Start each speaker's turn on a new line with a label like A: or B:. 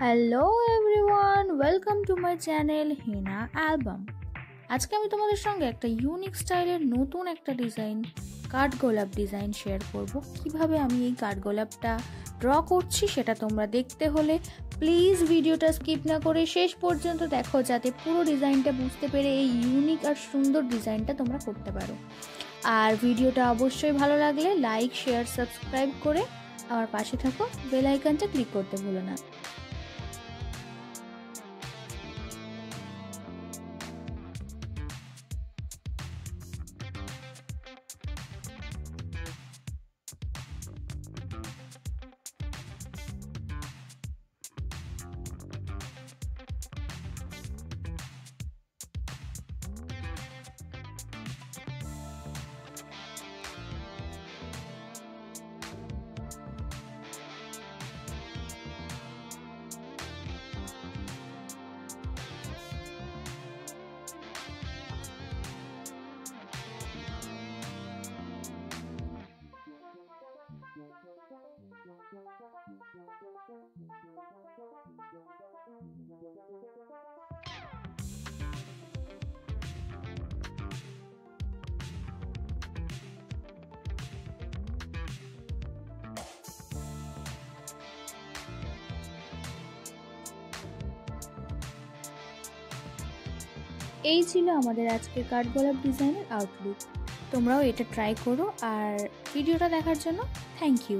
A: Hello everyone, welcome to my channel Hena album. আজকে আমি তোমাদের সঙ্গে একটা ইউনিক স্টাইলের নতুন একটা ডিজাইন কাঠগোলাপ ডিজাইন শেয়ার করব। কিভাবে আমি এই কাঠগোলাপটা ড্র করছি সেটা তোমরা দেখতে হলে প্লিজ ভিডিওটা স্কিপ না করে শেষ পর্যন্ত দেখো, যাতে পুরো ডিজাইনটা বুঝতে পেরে এই ইউনিক আর সুন্দর ডিজাইনটা তোমরা করতে পারো। আর ভিডিওটা অবশ্যই ভালো লাগলে লাইক, শেয়ার, সাবস্ক্রাইব করে আমার পাশে থাকো, বেল আইকনটা ক্লিক করতে ভুলো না। এই ছিল আমাদের আজকের কাঠগোলাপ ডিজাইনের আউটলুক। তোমরাও এটা ট্রাই করো, আর ভিডিওটা দেখার জন্য থ্যাংক ইউ।